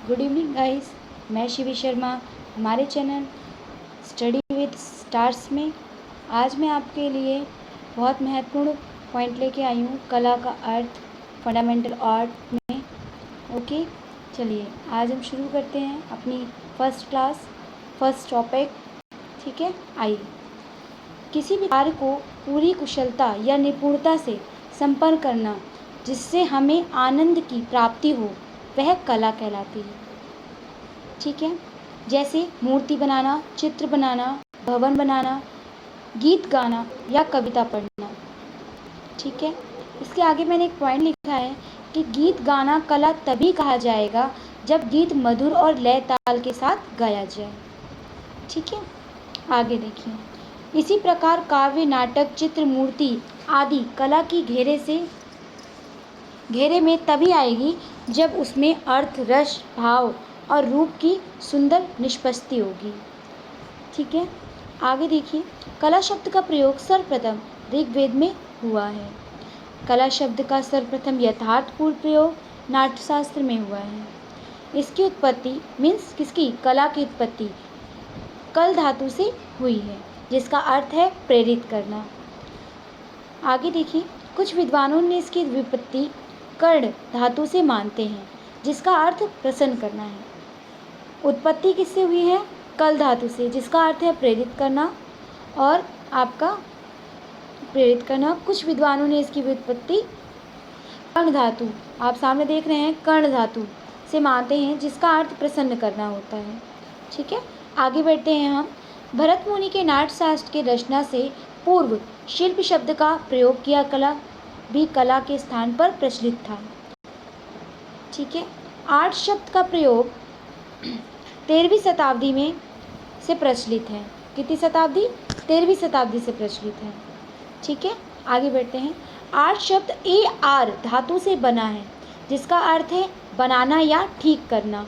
Good evening guys, मैं शिवी शर्मा हमारे channel study with stars में आज मैं आपके लिए बहुत महत्वपूर्ण पॉइंट लेके आई हूँ कला का अर्थ फंडामेंटल आर्ट में। ओके, चलिए आज हम शुरू करते हैं अपनी फर्स्ट क्लास फर्स्ट टॉपिक। ठीक है, आइए। किसी भी कार्य को पूरी कुशलता या निपुणता से संपन्न करना जिससे हमें आनंद की प्राप्ति हो वह कला कहलाती है। ठीक है, जैसे मूर्ति बनाना, चित्र बनाना, भवन बनाना, गीत गाना या कविता पढ़ना। ठीक है, इसके आगे मैंने एक पॉइंट लिखा है कि गीत गाना कला तभी कहा जाएगा जब गीत मधुर और लय ताल के साथ गाया जाए। ठीक है, आगे देखिए। इसी प्रकार काव्य, नाटक, चित्र, मूर्ति आदि कला की घेरे में तभी आएगी जब उसमें अर्थ, रस, भाव और रूप की सुंदर निष्पत्ति होगी। ठीक है, आगे देखिए। कला शब्द का प्रयोग सर्वप्रथम ऋग्वेद में हुआ है। कला शब्द का सर्वप्रथम यथार्थपूर्ण प्रयोग नाट्यशास्त्र में हुआ है। इसकी उत्पत्ति मीन्स किसकी, कला की उत्पत्ति कल धातु से हुई है जिसका अर्थ है प्रेरित करना। आगे देखिए। कुछ विद्वानों ने इसकी व्युत्पत्ति कर्ण धातु से मानते हैं जिसका अर्थ प्रसन्न करना है। उत्पत्ति किससे हुई है, कल धातु से, जिसका अर्थ है प्रेरित करना और आपका प्रेरित करना। कुछ विद्वानों ने इसकी व्युत्पत्ति कर्ण धातु, आप सामने देख रहे हैं, कर्ण धातु से मानते हैं जिसका अर्थ प्रसन्न करना होता है। ठीक है, आगे बढ़ते हैं हम। भरत मुनि के नाट्यशास्त्र की रचना से पूर्व शिल्प शब्द का प्रयोग किया कला भी कला के स्थान पर प्रचलित था। ठीक है, आर्ट शब्द का प्रयोग 13वीं शताब्दी में से प्रचलित है। कितनी शताब्दी, 13वीं शताब्दी से प्रचलित है। ठीक है, आगे बढ़ते हैं। आर्ट शब्द AR धातु से बना है जिसका अर्थ है बनाना या ठीक करना।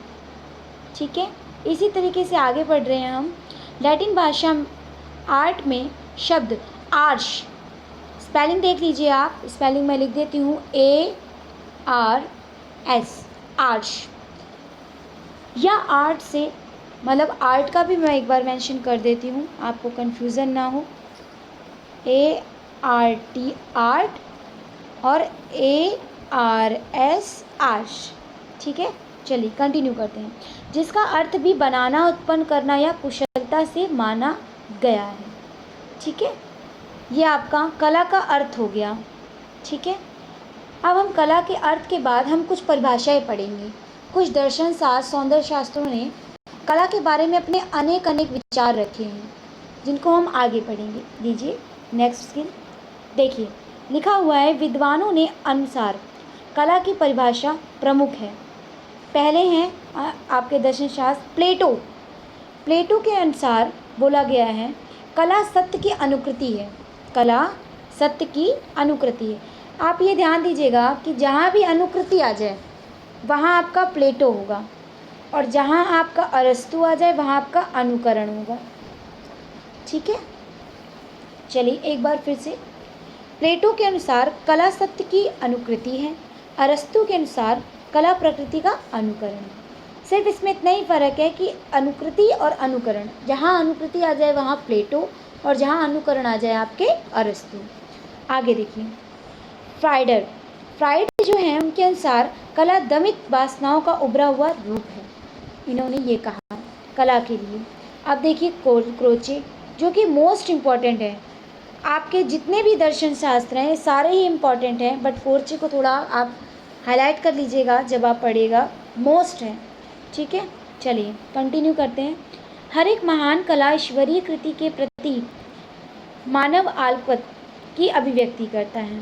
ठीक है, इसी तरीके से आगे बढ़ रहे हैं हम। लैटिन भाषा आर्ट में शब्द आर्श, स्पेलिंग देख लीजिए आप, स्पेलिंग मैं लिख देती हूँ ARS, आर्श या आर्ट से मतलब आर्ट का भी मैं एक बार मेंशन कर देती हूँ आपको कन्फ्यूज़न ना हो। ART आर्ट और ARS आर्श। ठीक है, चलिए कंटिन्यू करते हैं। जिसका अर्थ भी बनाना, उत्पन्न करना या कुशलता से माना गया है। ठीक है, ये आपका कला का अर्थ हो गया। ठीक है, अब हम कला के अर्थ के बाद हम कुछ परिभाषाएं पढ़ेंगे। कुछ दर्शन शास्त्र, सौंदर्य शास्त्रों ने कला के बारे में अपने अनेक विचार रखे हैं जिनको हम आगे पढ़ेंगे। लीजिए नेक्स्ट स्किल देखिए, लिखा हुआ है विद्वानों ने अनुसार कला की परिभाषा प्रमुख है। पहले हैं आपके दर्शन शास्त्र प्लेटो के अनुसार बोला गया है कला सत्य की अनुकृति है। कला सत्य की अनुकृति है। आप ये ध्यान दीजिएगा कि जहाँ भी अनुकृति आ जाए वहाँ आपका प्लेटो होगा और जहाँ आपका अरस्तु आ जाए वहाँ आपका अनुकरण होगा। ठीक है, चलिए एक बार फिर से। प्लेटो के अनुसार कला सत्य की अनुकृति है, अरस्तु के अनुसार कला प्रकृति का अनुकरण है। सिर्फ इसमें इतना ही फर्क है कि अनुकृति और अनुकरण, जहाँ अनुकृति आ जाए वहाँ प्लेटो और जहाँ अनुकरण आ जाए आपके अरस्तु। आगे देखिए। फ्राइड जो हैं उनके अनुसार कला दमित वासनाओं का उभरा हुआ रूप है। इन्होंने ये कहा कला के लिए। अब देखिए क्रोचे जो कि मोस्ट इम्पॉर्टेंट है। आपके जितने भी दर्शन शास्त्र हैं सारे ही इम्पॉर्टेंट हैं, बट क्रोचे को थोड़ा आप हाईलाइट कर लीजिएगा जब आप पढ़िएगा, मोस्ट है। ठीक है, चलिए कंटिन्यू करते हैं। हर एक महान कला ईश्वरीय कृति के प्रति मानव आल्पत की अभिव्यक्ति करता है।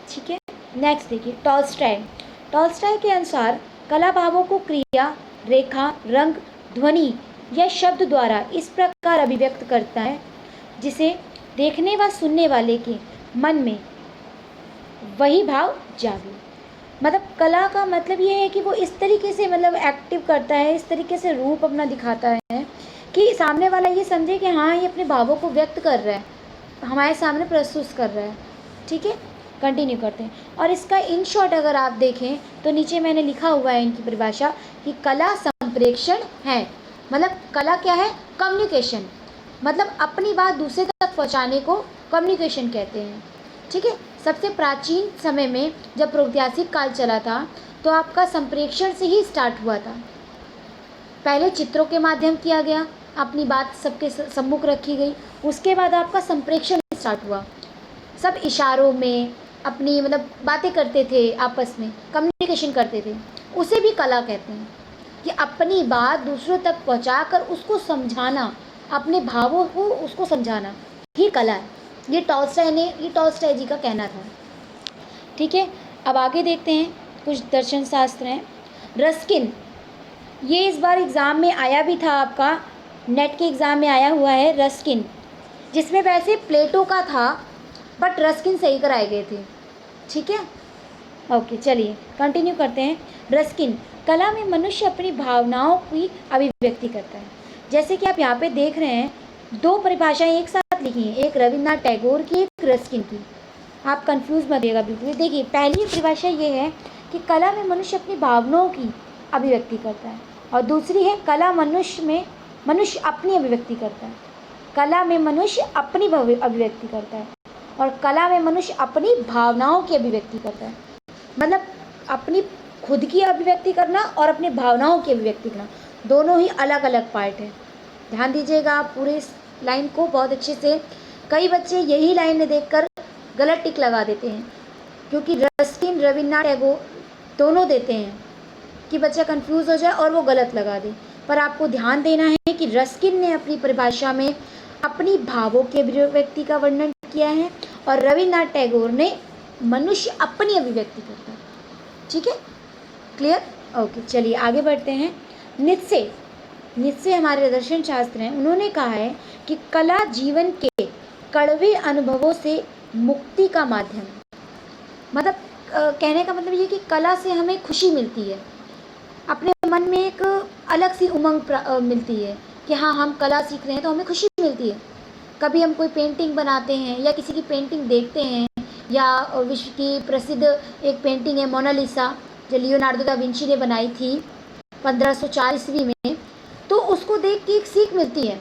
ठीक है, नेक्स्ट देखिए। टॉल्स्टॉय के अनुसार कला भावों को क्रिया, रेखा, रंग, ध्वनि या शब्द द्वारा इस प्रकार अभिव्यक्त करता है जिसे देखने व सुनने वाले के मन में वही भाव जागे। मतलब कला का मतलब ये है कि वो इस तरीके से मतलब एक्टिव करता है, इस तरीके से रूप अपना दिखाता है कि सामने वाला ये समझे कि हाँ ये अपने भावों को व्यक्त कर रहा है, हमारे सामने प्रस्तुत कर रहा है। ठीक है, कंटिन्यू करते हैं। और इसका इन शॉर्ट अगर आप देखें तो नीचे मैंने लिखा हुआ है इनकी परिभाषा कि कला संप्रेषण है। मतलब कला क्या है? कम्युनिकेशन, मतलब अपनी बात दूसरे तक पहुंचाने को कम्युनिकेशन कहते हैं। ठीक है। सबसे प्राचीन समय में जब प्रागैतिहासिक काल चला था तो आपका संप्रेषण से ही स्टार्ट हुआ था। पहले चित्रों के माध्यम किया गया, अपनी बात सबके सम्मुख रखी गई, उसके बाद आपका संप्रेषण स्टार्ट हुआ। सब इशारों में अपनी मतलब बातें करते थे, आपस में कम्युनिकेशन करते थे, उसे भी कला कहते हैं। कि अपनी बात दूसरों तक पहुंचाकर उसको समझाना, अपने भावों को उसको समझाना ही कला है। ये टॉल्स्टॉय जी का कहना था। ठीक है। अब आगे देखते हैं, कुछ दर्शन शास्त्र हैं। रस्किन, ये इस बार एग्ज़ाम में आया भी था, आपका नेट के एग्ज़ाम में आया हुआ है रस्किन, जिसमें वैसे प्लेटो का था बट रस्किन सही कराए गए थे। ठीक है। ओके, चलिए कंटिन्यू करते हैं। रस्किन, कला में मनुष्य अपनी भावनाओं की अभिव्यक्ति करता है। जैसे कि आप यहाँ पे देख रहे हैं, दो परिभाषाएं एक साथ लिखी हैं, एक रविन्द्रनाथ टैगोर की, एक रस्किन की। आप कंफ्यूज मत होइएगा बिल्कुल। देखिए, पहली परिभाषा ये है कि कला में मनुष्य अपनी भावनाओं की अभिव्यक्ति करता है, और दूसरी है कला मनुष्य अपनी अभिव्यक्ति करता है। कला में मनुष्य अपनी अभिव्यक्ति करता है, और कला में मनुष्य अपनी भावनाओं की अभिव्यक्ति करता है। मतलब अपनी खुद की अभिव्यक्ति करना और अपनी भावनाओं की अभिव्यक्ति करना, दोनों ही अलग अलग पार्ट है। ध्यान दीजिएगा आप पूरे इस लाइन को बहुत अच्छे से। कई बच्चे यही लाइन देखकर गलत टिक लगा देते हैं, क्योंकि रस्किन रविन्द्रनाथ टैगोर दोनों देते हैं कि बच्चा कंफ्यूज हो जाए और वो गलत लगा दे। पर आपको ध्यान देना है कि रस्किन ने अपनी परिभाषा में अपनी भावों की अभिव्यक्ति का वर्णन किया है, और रविन्द्रनाथ टैगोर ने मनुष्य अपनी अभिव्यक्ति करता है। ठीक है, क्लियर? ओके, चलिए आगे बढ़ते हैं। नित्से हमारे दर्शन शास्त्र हैं, उन्होंने कहा है कि कला जीवन के कड़वे अनुभवों से मुक्ति का माध्यम है। मतलब कहने का मतलब ये कि कला से हमें खुशी मिलती है, अपने मन में एक अलग सी उमंग मिलती है कि हाँ, हम कला सीख रहे हैं तो हमें खुशी मिलती है। कभी हम कोई पेंटिंग बनाते हैं या किसी की पेंटिंग देखते हैं, या विश्व की प्रसिद्ध एक पेंटिंग है मोनालिसा, जो लियोनार्डो दा विंची ने बनाई थी 1504 ईस्वी में, तो उसको देख के एक सीख मिलती है।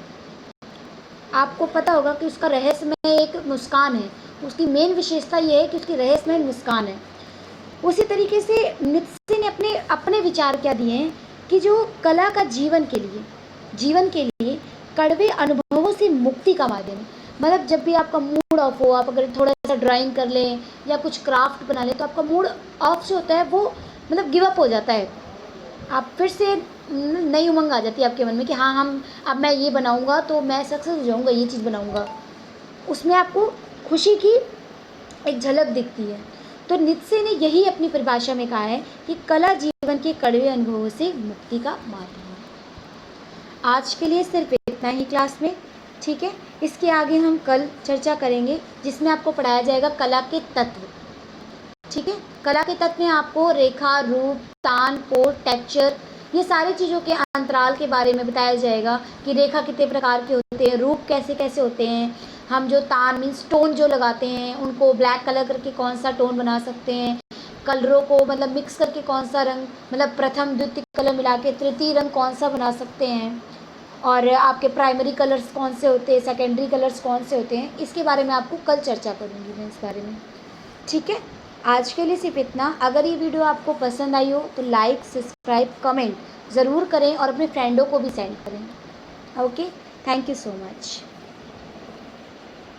आपको पता होगा कि उसका रहस्यमय एक मुस्कान है, उसकी मेन विशेषता ये है कि उसकी रहस्यमय मुस्कान है। उसी तरीके से नित्से ने अपने विचार क्या दिए हैं कि जो कला का जीवन के लिए कड़वे अनुभवों से मुक्ति का माध्यम है। मतलब जब भी आपका मूड ऑफ हो, आप अगर थोड़ा सा ड्राइंग कर लें या कुछ क्राफ्ट बना लें, तो आपका मूड ऑफ जो होता है वो मतलब गिव अप हो जाता है। आप फिर से नई उमंग आ जाती है आपके मन में कि हाँ, अब मैं ये बनाऊंगा तो मैं सक्सेस हो जाऊंगा, ये चीज़ बनाऊंगा। उसमें आपको खुशी की एक झलक दिखती है। तो नित्से ने यही अपनी परिभाषा में कहा है कि कला जीवन के कड़वे अनुभवों से मुक्ति का माध्यम है। आज के लिए सिर्फ इतना ही क्लास में। ठीक है, इसके आगे हम कल चर्चा करेंगे, जिसमें आपको पढ़ाया जाएगा कला के तत्व। ठीक है, कला के तत्व में आपको रेखा, रूप, तान, कोड, टेक्सचर, ये सारी चीज़ों के अंतराल के बारे में बताया जाएगा कि रेखा कितने प्रकार के होते हैं, रूप कैसे कैसे होते हैं, हम जो तान मीन्स टोन जो लगाते हैं उनको ब्लैक कलर करके कौन सा टोन बना सकते हैं, कलरों को मतलब मिक्स करके कौन सा रंग, मतलब प्रथम द्वितीय कलर मिला के तृतीय रंग कौन सा बना सकते हैं, और आपके प्राइमरी कलर्स कौन से होते हैं, सेकेंडरी कलर्स कौन से होते हैं, इसके बारे में आपको कल चर्चा करूँगी मैं इस बारे में। ठीक है, आज के लिए सिर्फ इतना। अगर ये वीडियो आपको पसंद आई हो तो लाइक, सब्सक्राइब, कमेंट ज़रूर करें और अपने फ्रेंडों को भी सेंड करें। Okay, thank you so much.